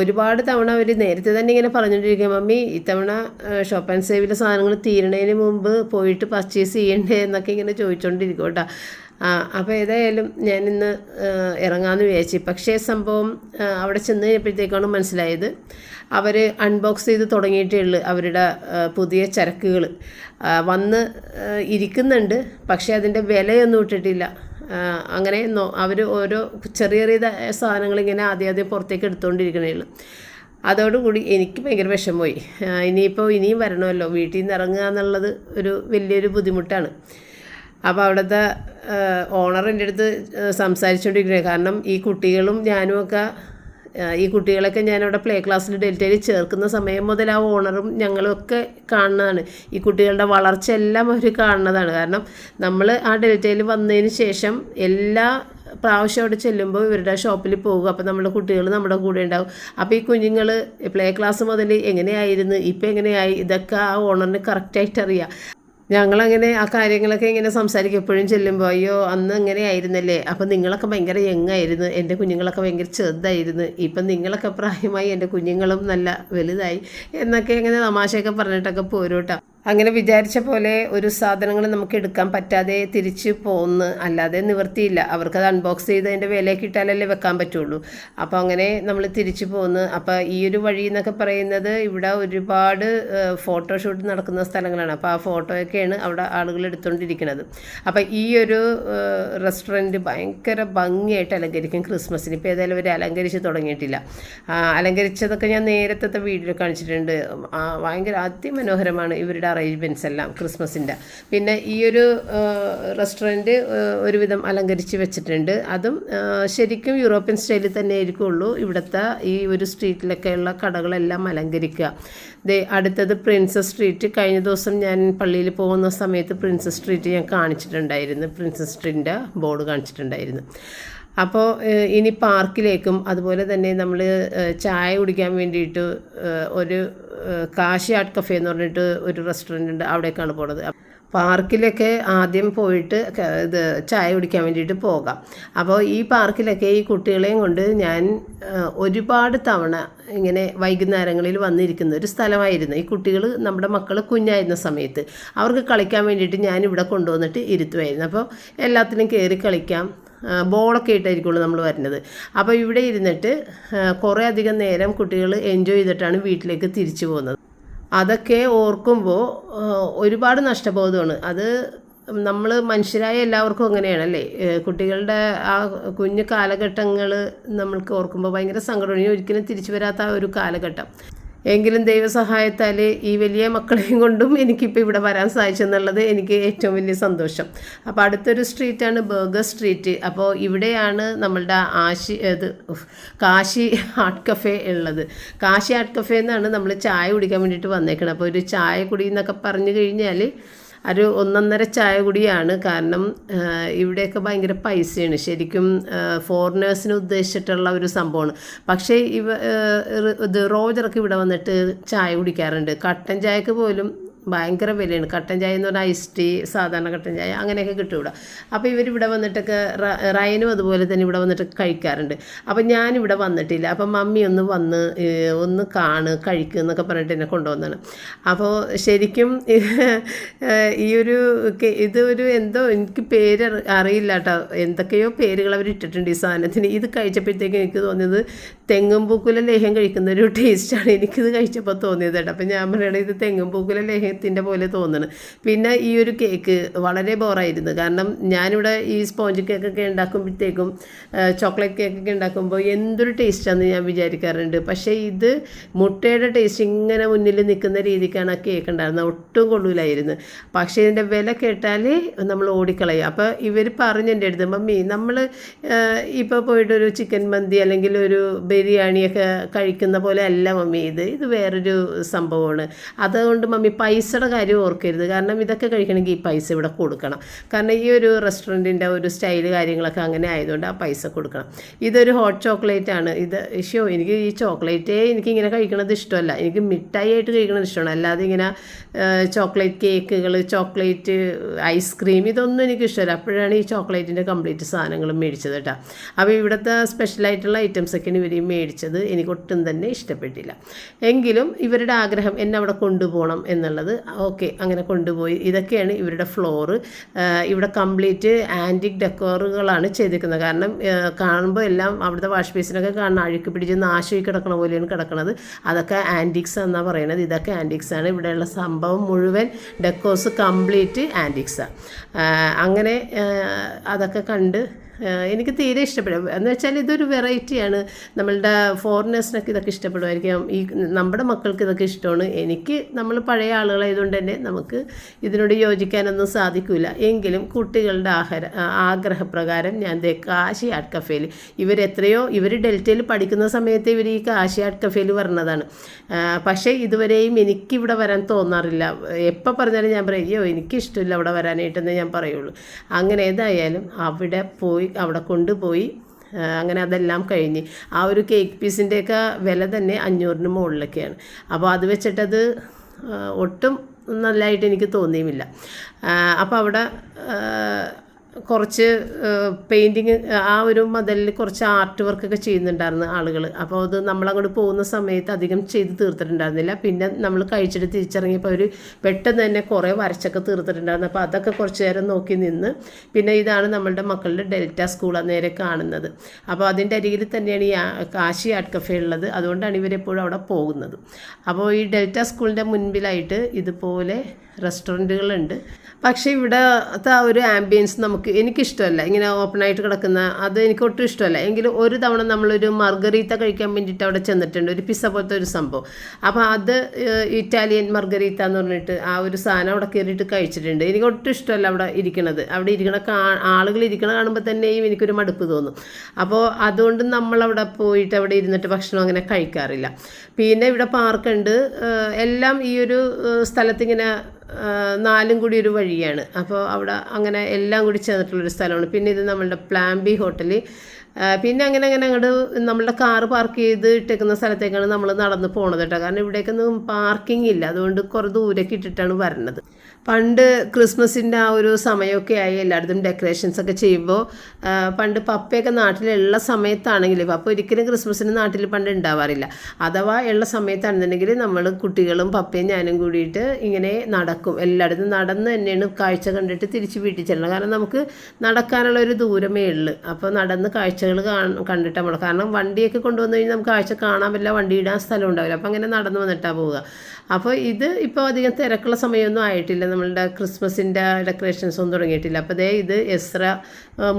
ഒരുപാട് തവണ അവർ നേരത്തെ തന്നെ ഇങ്ങനെ പറഞ്ഞുകൊണ്ടിരിക്കുക, മമ്മി ഇത്തവണ ഷോപ്പ് ആൻഡ് സേവിലെ സാധനങ്ങൾ തീരണതിന് മുമ്പ് പോയിട്ട് പർച്ചേസ് ചെയ്യണ്ടേ എന്നൊക്കെ ഇങ്ങനെ ചോദിച്ചുകൊണ്ടിരിക്കും കേട്ടോ. അപ്പോൾ ഏതായാലും ഞാനിന്ന് ഇറങ്ങാമെന്ന് വിചാരിച്ചു. പക്ഷേ സംഭവം അവിടെ ചെന്ന് കഴിഞ്ഞപ്പോഴത്തേക്കാണ് മനസ്സിലായത് അവർ അൺബോക്സ് ചെയ്ത് തുടങ്ങിയിട്ടേ ഉള്ളൂ. അവരുടെ പുതിയ ചരക്കുകൾ വന്ന് ഇരിക്കുന്നുണ്ട്, പക്ഷേ അതിൻ്റെ വിലയൊന്നും ഇട്ടിട്ടില്ല. അങ്ങനെ അവർ ഓരോ ചെറിയ ചെറിയ സാധനങ്ങളിങ്ങനെ ആദ്യം പുറത്തേക്ക് എടുത്തുകൊണ്ടിരിക്കണേ ഉള്ളൂ. അതോടുകൂടി എനിക്ക് ഭയങ്കര വിഷമമായി. ഇനിയും വരണമല്ലോ, വീട്ടിൽ നിന്ന് ഇറങ്ങുക എന്നുള്ളത് ഒരു വലിയൊരു ബുദ്ധിമുട്ടാണ്. അപ്പോൾ അവിടുത്തെ ഓണർ എൻ്റെ അടുത്ത് സംസാരിച്ചുകൊണ്ടിരിക്കുന്നത്, കാരണം ഈ കുട്ടികളും ഞാനുമൊക്കെ ഈ കുട്ടികളൊക്കെ ഞാനവിടെ പ്ലേ ക്ലാസ്സിൽ ഡെൽറ്റയിൽ ചേർക്കുന്ന സമയം മുതൽ ആ ഓണറും ഞങ്ങളുമൊക്കെ കാണുന്നതാണ്. ഈ കുട്ടികളുടെ വളർച്ച എല്ലാം അവർ കാണുന്നതാണ്. കാരണം നമ്മൾ ആ ഡെൽറ്റയിൽ വന്നതിന് ശേഷം എല്ലാ പ്രാവശ്യം അവിടെ ചെല്ലുമ്പോൾ ഇവരുടെ ഷോപ്പിൽ പോകും. അപ്പോൾ നമ്മുടെ കുട്ടികൾ നമ്മുടെ കൂടെ ഉണ്ടാവും. അപ്പോൾ ഈ കുഞ്ഞുങ്ങൾ പ്ലേ ക്ലാസ് മുതൽ എങ്ങനെയായിരുന്നു ഇപ്പം എങ്ങനെയായി ഇതൊക്കെ ആ ഓണറിന് കറക്റ്റായിട്ട് അറിയാം. ഞങ്ങളങ്ങനെ ആ കാര്യങ്ങളൊക്കെ ഇങ്ങനെ സംസാരിക്കും. എപ്പോഴും ചെല്ലുമ്പോൾ അയ്യോ അന്ന് എങ്ങനെ ആയിരുന്നല്ലേ, അപ്പം നിങ്ങളൊക്കെ ഭയങ്കര യങ്ങായിരുന്നു, എൻ്റെ കുഞ്ഞുങ്ങളൊക്കെ ഭയങ്കര ചെറുതായിരുന്നു, ഇപ്പം നിങ്ങളൊക്കെ പ്രായമായി, എൻ്റെ കുഞ്ഞുങ്ങളും നല്ല വലുതായി എന്നൊക്കെ ഇങ്ങനെ തമാശയൊക്കെ പറഞ്ഞിട്ടൊക്കെ പോരൂട്ടോ. അങ്ങനെ വിചാരിച്ച പോലെ ഒരു സാധനങ്ങൾ നമുക്ക് എടുക്കാൻ പറ്റാതെ തിരിച്ച് പോകുന്നു, അല്ലാതെ നിവൃത്തിയില്ല. അവർക്കത് അൺബോക്സ് ചെയ്ത് അതിൻ്റെ വിലയൊക്കെ ഇട്ടാലല്ലേ വെക്കാൻ പറ്റുള്ളൂ. അപ്പോൾ അങ്ങനെ നമ്മൾ തിരിച്ചു പോകുന്നു. അപ്പോൾ ഈ ഒരു വഴി എന്നൊക്കെ പറയുന്നത് ഇവിടെ ഒരുപാട് ഫോട്ടോഷൂട്ട് നടക്കുന്ന സ്ഥലങ്ങളാണ്. അപ്പോൾ ആ ഫോട്ടോയൊക്കെയാണ് അവിടെ ആളുകൾ എടുത്തുകൊണ്ടിരിക്കുന്നത്. അപ്പോൾ ഈ ഒരു റെസ്റ്റോറൻറ്റ് ഭയങ്കര ഭംഗിയായിട്ട് അലങ്കരിക്കും ക്രിസ്മസിന്. ഇപ്പോൾ ഏതായാലും അവർ അലങ്കരിച്ച് തുടങ്ങിയിട്ടില്ല. അലങ്കരിച്ചതൊക്കെ ഞാൻ നേരത്തെ വീഡിയോ കാണിച്ചിട്ടുണ്ട്. ഭയങ്കര അതിമനോഹരമാണ് ഇവരുടെ അറേഞ്ച്മെൻറ്റ്സ് എല്ലാം ക്രിസ്മസിൻ്റെ. പിന്നെ ഈ ഒരു റെസ്റ്റോറൻറ്റ് ഒരുവിധം അലങ്കരിച്ച് വെച്ചിട്ടുണ്ട്. അതും ശരിക്കും യൂറോപ്യൻ സ്റ്റൈലിൽ തന്നെ ആയിരിക്കുള്ളൂ. ഇവിടുത്തെ ഈ ഒരു സ്ട്രീറ്റിലൊക്കെയുള്ള കടകളെല്ലാം അലങ്കരിക്കുക. അടുത്തത് പ്രിൻസസ് സ്ട്രീറ്റ്. കഴിഞ്ഞ ദിവസം ഞാൻ പള്ളിയിൽ പോകുന്ന സമയത്ത് പ്രിൻസസ് സ്ട്രീറ്റ് ഞാൻ കാണിച്ചിട്ടുണ്ടായിരുന്നു, പ്രിൻസസ് സ്ട്രീറ്റിൻ്റെ ബോർഡ് കാണിച്ചിട്ടുണ്ടായിരുന്നു. അപ്പോൾ ഇനി പാർക്കിലേക്കും അതുപോലെ തന്നെ നമ്മൾ ചായ കുടിക്കാൻ വേണ്ടിയിട്ട് ഒരു കാശി ആർട്ട് കഫേ എന്ന് പറഞ്ഞിട്ട് ഒരു റെസ്റ്റോറൻ്റ് ഉണ്ട്, അവിടേക്കാണ് പോണത്. പാർക്കിലൊക്കെ ആദ്യം പോയിട്ട് ഇത് ചായ കുടിക്കാൻ വേണ്ടിയിട്ട് പോകാം. അപ്പോൾ ഈ പാർക്കിലൊക്കെ ഈ കുട്ടികളെയും കൊണ്ട് ഞാൻ ഒരുപാട് തവണ ഇങ്ങനെ വൈകുന്നേരങ്ങളിൽ വന്നിരിക്കുന്ന ഒരു സ്ഥലമായിരുന്നു. ഈ കുട്ടികൾ, നമ്മുടെ മക്കൾ കുഞ്ഞായിരുന്ന സമയത്ത് അവർക്ക് കളിക്കാൻ വേണ്ടിയിട്ട് ഞാനിവിടെ കൊണ്ടുവന്നിട്ട് ഇരുത്തുമായിരുന്നു. അപ്പോൾ എല്ലാത്തിനും കയറി കളിക്കാം, ബോളൊക്കെ ഇട്ടായിരിക്കുള്ളൂ നമ്മൾ വരുന്നത്. അപ്പോൾ ഇവിടെ ഇരുന്നിട്ട് കുറേ അധികം നേരം കുട്ടികൾ എൻജോയ് ചെയ്തിട്ടാണ് വീട്ടിലേക്ക് തിരിച്ചു പോകുന്നത്. അതൊക്കെ ഓർക്കുമ്പോൾ ഒരുപാട് നഷ്ടബോധമാണ്. അത് നമ്മൾ മനുഷ്യരായ എല്ലാവർക്കും അങ്ങനെയാണല്ലേ. കുട്ടികളുടെ ആ കുഞ്ഞു കാലഘട്ടങ്ങൾ നമ്മൾക്ക് ഓർക്കുമ്പോൾ ഭയങ്കര സങ്കടമാണ്. ഒരിക്കലും തിരിച്ചു വരാത്ത ഒരു കാലഘട്ടം. എങ്കിലും ദൈവസഹായത്താൽ ഈ വലിയ മക്കളെയും കൊണ്ടും എനിക്കിപ്പോൾ ഇവിടെ വരാൻ സാധിച്ചെന്നുള്ളത് എനിക്ക് ഏറ്റവും വലിയ സന്തോഷം. അപ്പോൾ അടുത്തൊരു സ്ട്രീറ്റാണ് ബർഗർ സ്ട്രീറ്റ്. അപ്പോൾ ഇവിടെയാണ് നമ്മളുടെ കാശി ആർട്ട് കഫേ ഉള്ളത്. കാശി ആർട്ട് കഫേ എന്നാണ് നമ്മൾ ചായ കുടിക്കാൻ വേണ്ടിയിട്ട് വന്നേക്കണം. അപ്പോൾ ഒരു ചായ കുടി എന്നൊക്കെ പറഞ്ഞു കഴിഞ്ഞാൽ ഒരു 1.5 ചായ കുടിയാണ്. കാരണം ഇവിടെയൊക്കെ ഭയങ്കര പൈസയാണ്. ശരിക്കും ഫോറിനേഴ്സിന് ഉദ്ദേശിച്ചിട്ടുള്ള ഒരു സംഭവമാണ്. പക്ഷേ ഇത് റോജറൊക്കെ ഇവിടെ വന്നിട്ട് ചായ കുടിക്കാറുണ്ട്. കട്ടൻ ചായക്ക് പോലും ഭയങ്കര വിലയാണ്. കട്ടൻ ചായ എന്ന് പറഞ്ഞാൽ ഐസ് ടീ, സാധാരണ കട്ടൻ ചായ അങ്ങനെയൊക്കെ കിട്ടും ഇവിടെ. അപ്പോൾ ഇവരിവിടെ വന്നിട്ടൊക്കെ റയനും അതുപോലെ തന്നെ ഇവിടെ വന്നിട്ട് കഴിക്കാറുണ്ട്. അപ്പം ഞാനിവിടെ വന്നിട്ടില്ല. അപ്പം മമ്മി ഒന്ന് കഴിക്കുക എന്നൊക്കെ പറഞ്ഞിട്ട് എന്നെ കൊണ്ടുവന്നാണ്. അപ്പോൾ ശരിക്കും ഇതൊരു എന്തോ എനിക്ക് പേര് അറിയില്ല കേട്ടോ, എന്തൊക്കെയോ പേരുകൾ അവർ ഇട്ടിട്ടുണ്ട് ഈ സാധനത്തിന്. ഇത് കഴിച്ചപ്പോഴത്തേക്കും എനിക്ക് തോന്നിയത് തെങ്ങുംപൂക്കുല ലേഹ്യം കഴിക്കുന്ന ഒരു ടേസ്റ്റാണ് എനിക്കിത് കഴിച്ചപ്പോൾ തോന്നിയത് കേട്ടോ. അപ്പം ഞാൻ പറയണത് ഇത് തെങ്ങുംപൂക്കുല ലേഹ്യത്തിൻ്റെ പോലെ തോന്നുന്നു. പിന്നെ ഈ ഒരു കേക്ക് വളരെ ബോറായിരുന്നു. കാരണം ഞാനിവിടെ ഈ സ്പോഞ്ച് കേക്കൊക്കെ ഉണ്ടാക്കുമ്പോഴത്തേക്കും ചോക്ലേറ്റ് കേക്കൊക്കെ ഉണ്ടാക്കുമ്പോൾ എന്തൊരു ടേസ്റ്റാണെന്ന് ഞാൻ വിചാരിക്കാറുണ്ട്. പക്ഷേ ഇത് മുട്ടയുടെ ടേസ്റ്റ് ഇങ്ങനെ മുന്നിൽ നിൽക്കുന്ന രീതിക്കാണ് ആ കേക്ക് ഉണ്ടായിരുന്നത്. ഒട്ടും കൊള്ളൂലായിരുന്നു. പക്ഷേ ഇതിൻ്റെ വില കേട്ടാൽ നമ്മൾ ഓടിക്കളയും. അപ്പോൾ ഇവർ പറഞ്ഞു എൻ്റെ അടുത്ത്, മമ്മി നമ്മൾ ഇപ്പോൾ പോയിട്ടൊരു ചിക്കൻ മന്തി അല്ലെങ്കിൽ ഒരു ബിരിയാണിയൊക്കെ കഴിക്കുന്ന പോലെ അല്ല മമ്മി, ഇത് വേറൊരു സംഭവമാണ്. അതുകൊണ്ട് മമ്മി പൈസയുടെ കാര്യം ഓർക്കരുത്. കാരണം ഇതൊക്കെ കഴിക്കണമെങ്കിൽ ഈ പൈസ ഇവിടെ കൊടുക്കണം. കാരണം ഈ ഒരു റെസ്റ്റോറൻറ്റിൻ്റെ ഒരു സ്റ്റൈല് കാര്യങ്ങളൊക്കെ അങ്ങനെ ആയതുകൊണ്ട് ആ പൈസ കൊടുക്കണം. ഇതൊരു ഹോട്ട് ചോക്ലേറ്റ് ആണ്. എനിക്ക് ഈ ചോക്ലേറ്റേ എനിക്കിങ്ങനെ കഴിക്കണത് ഇഷ്ടമല്ല. എനിക്ക് മിഠായി ആയിട്ട് കഴിക്കണത് ഇഷ്ടമാണ്. അല്ലാതെ ഇങ്ങനെ ചോക്ലേറ്റ് കേക്കുകൾ, ചോക്ലേറ്റ് ഐസ്ക്രീം ഇതൊന്നും എനിക്ക് ഇഷ്ടമല്ല. അപ്പോഴാണ് ഈ ചോക്ലേറ്റിൻ്റെ കംപ്ലീറ്റ് സാധനങ്ങളും മേടിച്ചത് കേട്ടോ. അപ്പോൾ ഇവിടുത്തെ സ്പെഷ്യലായിട്ടുള്ള ഐറ്റംസൊക്കെയാണ് ഇവർ മേടിച്ചത്. എനിക്ക് ഒട്ടും തന്നെ ഇഷ്ടപ്പെട്ടില്ല. എങ്കിലും ഇവരുടെ ആഗ്രഹം എന്നെ അവിടെ കൊണ്ടുപോകണം എന്നുള്ളത് ഓക്കെ, അങ്ങനെ കൊണ്ടുപോയി. ഇതൊക്കെയാണ് ഇവരുടെ ഫ്ലോറ്. ഇവിടെ കംപ്ലീറ്റ് ആൻറ്റിക് ഡെക്കോറുകളാണ് ചെയ്തിരിക്കുന്നത്. കാരണം കാണുമ്പോൾ എല്ലാം അവിടുത്തെ വാഷ് ബേസിനൊക്കെ കാണുന്ന അഴുക്ക് പിടിച്ച് നാശമായി കിടക്കണ പോലെയാണ് കിടക്കുന്നത്. അതൊക്കെ ആൻറ്റിക്സ് എന്നാണ് പറയുന്നത്. ഇതൊക്കെ ആൻറ്റിക്സാണ്. ഇവിടെയുള്ള സംഭവം മുഴുവൻ ഡെക്കോസ് കംപ്ലീറ്റ് ആൻറ്റിക്സാണ്. അങ്ങനെ അതൊക്കെ കണ്ട് എനിക്ക് തീരെ ഇഷ്ടപ്പെടും. എന്ന് വെച്ചാൽ ഇതൊരു വെറൈറ്റിയാണ്. നമ്മളുടെ ഫോറിനേഴ്സിനൊക്കെ ഇതൊക്കെ ഇഷ്ടപ്പെടുമായിരിക്കും. നമ്മുടെ മക്കൾക്ക് ഇതൊക്കെ ഇഷ്ടമാണ്. നമ്മൾ പഴയ ആളുകളായതുകൊണ്ട് തന്നെ നമുക്ക് ഇതിനോട് യോജിക്കാനൊന്നും സാധിക്കില്ല. എങ്കിലും കുട്ടികളുടെ ആഗ്രഹപ്രകാരം ഞാൻ കാശി ആർട്ട് കഫേയിൽ ഇവർ ഡെൽറ്റയിൽ പഠിക്കുന്ന സമയത്ത് ഇവർ ഈ കാശി ആർട്ട് കഫേയിൽ വരണതാണ്. പക്ഷേ ഇതുവരെയും എനിക്കിവിടെ വരാൻ തോന്നാറില്ല. എപ്പോൾ പറഞ്ഞാലും ഞാൻ പറയും അയ്യോ എനിക്കിഷ്ടമില്ല അവിടെ വരാനായിട്ടെന്ന് ഞാൻ പറയുള്ളൂ. അങ്ങനെ ഏതായാലും അവിടെ കൊണ്ടുപോയി അങ്ങനെ അതെല്ലാം കഴിഞ്ഞ് ആ ഒരു കേക്ക് പീസിൻ്റെയൊക്കെ വില തന്നെ 500-ന് മുകളിലൊക്കെയാണ്. അപ്പോൾ അത് വെച്ചിട്ടത് ഒട്ടും നല്ലതായിട്ട് എനിക്ക് തോന്നിയുമില്ല. അപ്പോൾ അവിടെ കുറച്ച് പെയിൻറ്റിങ്, ആ ഒരു മതിലിൽ കുറച്ച് ആർട്ട് വർക്കൊക്കെ ചെയ്യുന്നുണ്ടായിരുന്നു ആളുകൾ. അപ്പോൾ അത് നമ്മളങ്ങോട്ട് പോകുന്ന സമയത്ത് അധികം ചെയ്ത് തീർത്തിട്ടുണ്ടായിരുന്നില്ല. പിന്നെ നമ്മൾ കഴിച്ചിട്ട് തിരിച്ചിറങ്ങിയപ്പോൾ അവർ പെട്ടെന്ന് തന്നെ കുറേ വരച്ചൊക്കെ തീർത്തിട്ടുണ്ടായിരുന്നു. അപ്പോൾ അതൊക്കെ കുറച്ച് നേരം നോക്കി നിന്ന്. പിന്നെ ഇതാണ് നമ്മളുടെ മക്കളുടെ ഡെൽറ്റ സ്കൂൾ നേരെ കാണുന്നത്. അപ്പോൾ അതിൻ്റെ അരികിൽ തന്നെയാണ് ഈ കാശി ആർട്ട് കഫേ ഉള്ളത്. അതുകൊണ്ടാണ് ഇവരെപ്പോഴും അവിടെ പോകുന്നത്. അപ്പോൾ ഈ ഡെൽറ്റ സ്കൂളിൻ്റെ മുൻപിലായിട്ട് ഇതുപോലെ റെസ്റ്റോറൻറ്റുകളുണ്ട്. പക്ഷേ ഇവിടുത്തെ ഒരു ആംബിയൻസ് എനിക്കിഷ്ടമല്ല. ഇങ്ങനെ ഓപ്പണായിട്ട് കിടക്കുന്ന അത് എനിക്ക് ഒട്ടും ഇഷ്ടമല്ല. എങ്കിലും ഒരു തവണ നമ്മളൊരു മർഗരീത്ത കഴിക്കാൻ വേണ്ടിയിട്ട് അവിടെ ചെന്നിട്ടുണ്ട്. ഒരു പിസ്സ പോലത്തെ ഒരു സംഭവം. അപ്പോൾ അത് ഇറ്റാലിയൻ മർഗരീത്ത എന്ന് പറഞ്ഞിട്ട് ആ ഒരു സാധനം അവിടെ കയറിയിട്ട് കഴിച്ചിട്ടുണ്ട്. എനിക്ക് ഒട്ടും ഇഷ്ടമല്ല അവിടെ ഇരിക്കണത്. അവിടെ ആളുകൾ ഇരിക്കണ കാണുമ്പോൾ തന്നെയും എനിക്കൊരു മടുപ്പ് തോന്നും. അപ്പോൾ അതുകൊണ്ട് നമ്മളവിടെ പോയിട്ട് അവിടെ ഇരുന്നിട്ട് ഭക്ഷണം അങ്ങനെ കഴിക്കാറില്ല. പിന്നെ ഇവിടെ പാർക്കുണ്ട്. എല്ലാം ഈ ഒരു സ്ഥലത്തിങ്ങനെ 4 കൂടി ഒരു വഴിയാണ്. അപ്പോൾ അവിടെ അങ്ങനെ എല്ലാം കൂടി ചേർന്നിട്ടുള്ളൊരു സ്ഥലമാണ്. പിന്നെ ഇത് നമ്മളുടെ പ്ലാൻ ബി ഹോട്ടൽ. പിന്നെ അങ്ങനെ അങ്ങോട്ട് നമ്മളുടെ കാറ് പാർക്ക് ചെയ്ത് ഇട്ടേക്കുന്ന സ്ഥലത്തേക്കാണ് നമ്മൾ നടന്ന് പോണത് കേട്ടോ. കാരണം ഇവിടേക്കൊന്നും പാർക്കിംഗ് ഇല്ല, അതുകൊണ്ട് കുറേ ദൂരേക്ക് ഇട്ടിട്ടാണ് വരണത്. പണ്ട് ക്രിസ്മസിൻ്റെ ആ ഒരു സമയമൊക്കെ ആയി എല്ലായിടത്തും ഡെക്കറേഷൻസ് ഒക്കെ ചെയ്യുമ്പോൾ പണ്ട് പപ്പയൊക്കെ നാട്ടിലുള്ള സമയത്താണെങ്കിൽ, പപ്പ ഒരിക്കലും ക്രിസ്മസിന് നാട്ടിൽ പണ്ട് ഉണ്ടാവാറില്ല. അഥവാ ഉള്ള സമയത്താണെന്നുണ്ടെങ്കിൽ നമ്മൾ കുട്ടികളും പപ്പയും ഞാനും കൂടിയിട്ട് ഇങ്ങനെ നടക്കും. എല്ലായിടത്തും നടന്ന് തന്നെയാണ് കാഴ്ച കണ്ടിട്ട് തിരിച്ച് വീട്ടിൽ ചെല്ലണം. കാരണം നമുക്ക് നടക്കാനുള്ള ഒരു ദൂരമേ ഉള്ളൂ. അപ്പോൾ നടന്ന് കാഴ്ചകൾ കണ്ടിട്ട് നമ്മൾ, കാരണം വണ്ടിയൊക്കെ കൊണ്ടുവന്നു കഴിഞ്ഞാൽ നമുക്ക് കാഴ്ച കാണാൻ പറ്റില്ല, വണ്ടി ഇടാൻ സ്ഥലം ഉണ്ടാവില്ല. അപ്പോൾ അങ്ങനെ നടന്ന് വന്നിട്ടാണ് പോവുക. അപ്പോൾ ഇത് ഇപ്പോൾ അധികം തിരക്കുള്ള സമയമൊന്നും ആയിട്ടില്ല, നമ്മളുടെ ക്രിസ്മസിൻ്റെ ഡെക്കറേഷൻസ് ഒന്നും തുടങ്ങിയിട്ടില്ല. അപ്പോൾ ഇത് എസ്ര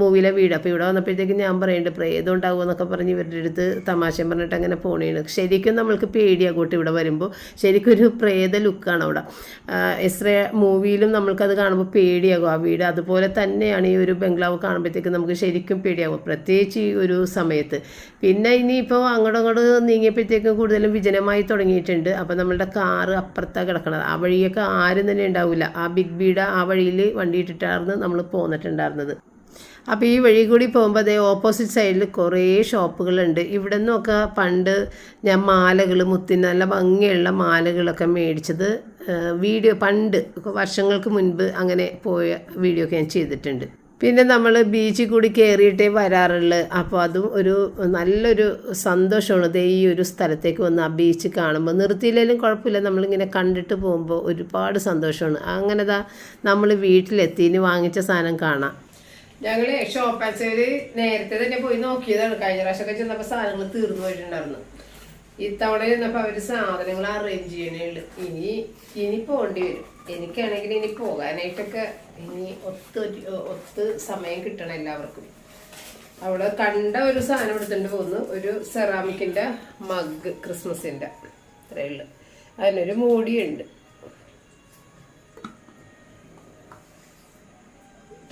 മൂവിയിലെ വീട്. അപ്പോൾ ഇവിടെ വന്നപ്പോഴത്തേക്കും ഞാൻ പറയുന്നുണ്ട് പ്രേതം ഉണ്ടാകുമോ എന്നൊക്കെ പറഞ്ഞ് ഇവരുടെ അടുത്ത് തമാശയും പറഞ്ഞിട്ട് അങ്ങനെ പോണേണ്. ശരിക്കും നമ്മൾക്ക് പേടിയാകോട്ടെ ഇവിടെ വരുമ്പോൾ, ശരിക്കും ഒരു പ്രേത ലുക്കാണ് അവിടെ. എസ്ര മൂവിയിലും നമ്മൾക്കത് കാണുമ്പോൾ പേടിയാകും ആ വീട്. അതുപോലെ തന്നെയാണ് ഈ ഒരു ബംഗ്ലാവ് കാണുമ്പോഴത്തേക്കും നമുക്ക് ശരിക്കും പേടിയാകും, പ്രത്യേകിച്ച് ഈ ഒരു സമയത്ത്. പിന്നെ ഇനിയിപ്പോൾ അങ്ങോട്ട് നീങ്ങിയപ്പോഴത്തേക്കും കൂടുതലും വിജനമായി തുടങ്ങിയിട്ടുണ്ട്. അപ്പോൾ നമ്മളുടെ കാറ് അപ്പുറത്താണ് കിടക്കണത്. ആ വഴിയൊക്കെ ആരും തന്നെ ഉണ്ടാവില്ല. ആ ബിഗ് ബീയുടെ ആ വഴിയിൽ വണ്ടി ഇട്ടിട്ടായിരുന്നു നമ്മൾ പോന്നിട്ടുണ്ടായിരുന്നത്. അപ്പോൾ ഈ വഴി കൂടി പോകുമ്പോൾ അതേ ഓപ്പോസിറ്റ് സൈഡിൽ കുറേ ഷോപ്പുകളുണ്ട്. ഇവിടെ നിന്നൊക്കെ പണ്ട് ഞാൻ മാലകൾ, മുത്തിന് നല്ല ഭംഗിയുള്ള മാലകളൊക്കെ മേടിച്ചത് വീഡിയോ, പണ്ട് വർഷങ്ങൾക്ക് മുൻപ് അങ്ങനെ പോയ വീഡിയോ ഒക്കെ ഞാൻ ചെയ്തിട്ടുണ്ട്. പിന്നെ നമ്മൾ ബീച്ചിൽ കൂടി കയറിയിട്ടേ വരാറുള്ളൂ. അപ്പോൾ അതും ഒരു നല്ലൊരു സന്തോഷമാണ്. ഈ ഒരു സ്ഥലത്തേക്ക് വന്ന് ആ ബീച്ച് കാണുമ്പോൾ, നിർത്തിയില്ലെങ്കിലും കുഴപ്പമില്ല, നമ്മളിങ്ങനെ കണ്ടിട്ട് പോകുമ്പോൾ ഒരുപാട് സന്തോഷമാണ്. അങ്ങനെ നമ്മൾ വീട്ടിലെത്തി, ഇനി വാങ്ങിച്ച സാധനം കാണാം. ഞങ്ങൾ ഷോപ്പ് ആൻഡ് സെയിൽ നേരത്തെ തന്നെ പോയി നോക്കിയതാണ്. കഴിഞ്ഞ പ്രാവശ്യമൊക്കെ ചെന്നപ്പോൾ സാധനങ്ങൾ തീർന്നു പോയിട്ടുണ്ടായിരുന്നു. ഇത്തവണ ചെന്നപ്പോൾ അവർ സാധനങ്ങൾ അറേഞ്ച് ചെയ്യണേ ഉള്ളു. ഇനി പോകേണ്ടി വരും. എനിക്കാണെങ്കിൽ ഇനി പോകാനായിട്ടൊക്കെ ഇനി ഒത്ത് സമയം കിട്ടണം എല്ലാവർക്കും. അവിടെ കണ്ട ഒരു സാധനം എടുത്തുകൊണ്ട് പോകുന്നു, ഒരു സെറാമിക്കിൻ്റെ മഗ്, ക്രിസ്മസിൻ്റെ, അത്രയേ ഉള്ളു. അതിനൊരു മൂടിയുണ്ട്,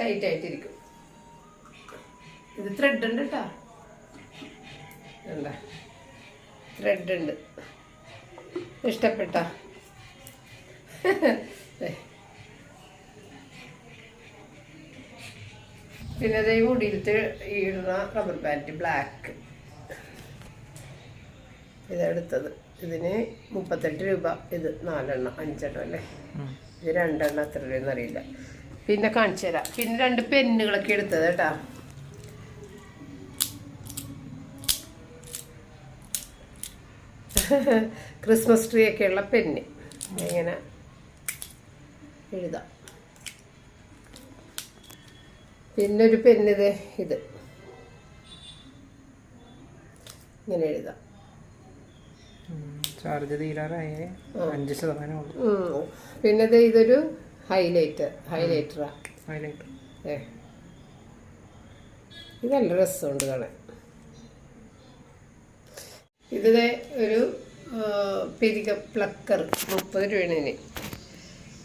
ടൈറ്റായിട്ടിരിക്കും. ഇത് ത്രെഡ് ഉണ്ട് കേട്ടോ, എന്താ ത്രെഡ് ഉണ്ട്. ഇഷ്ടപ്പെട്ട പിന്നെ അതേ മുടിയിലത്തെ ഇടുന്ന റബ്ബർ ബാൻഡ് ബ്ലാക്ക്, ഇതെടുത്തത്. ഇതിന് 38 രൂപ. ഇത് 4 എണ്ണം, 5 എണ്ണം അല്ലേ, ഇത് 2 എണ്ണം എത്ര രൂപയെന്ന് അറിയില്ല. പിന്നെ കാണിച്ചു തരാം. പിന്നെ 2 പെന്നുകളൊക്കെ എടുത്തത് കേട്ടോ. ക്രിസ്മസ് ട്രീ ഒക്കെയുള്ള പെന്ന് ഇങ്ങനെ എഴുതാം. പിന്നെ ഒരു പെന്നിത്, ഇത് ഇങ്ങനെ എഴുതാം. ചാർജ് തീരാറായേ 5%. പിന്നെ ഇതൊരു ഹൈലൈറ്ററാ. ഇത് നല്ല രസമുണ്ട് കാണാൻ. ഇത് ഒരു പെരിക പ്ലക്കർ 30 രൂപയാണ്.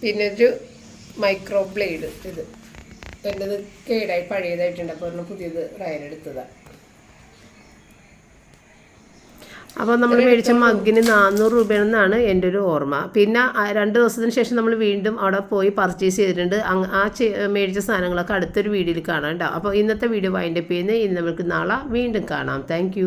പിന്നെ ഒരു മൈക്രോ ബ്ലേഡ്. ഇത് എൻ്റെത് കേടായി പഴയതായിട്ടുണ്ട്, അപ്പോൾ ഒരെണ്ണം പുതിയത് റയലെടുത്തതാണ്. അപ്പോൾ നമ്മൾ മേടിച്ച മഗ്ഗിന് 400 രൂപയാണെന്നാണ് എൻ്റെ ഒരു ഓർമ്മ. പിന്നെ 2 ദിവസത്തിന് ശേഷം നമ്മൾ വീണ്ടും അവിടെ പോയി പർച്ചേസ് ചെയ്തിട്ടുണ്ട്. ആ മേടിച്ച സാധനങ്ങളൊക്കെ അടുത്തൊരു വീഡിയോയിൽ കാണാം കേട്ടോ. അപ്പോൾ ഇന്നത്തെ വീഡിയോ വൈൻഡപ്പ് ചെയ്യുന്നത്. ഇനി നമുക്ക് നാളെ വീണ്ടും കാണാം. താങ്ക്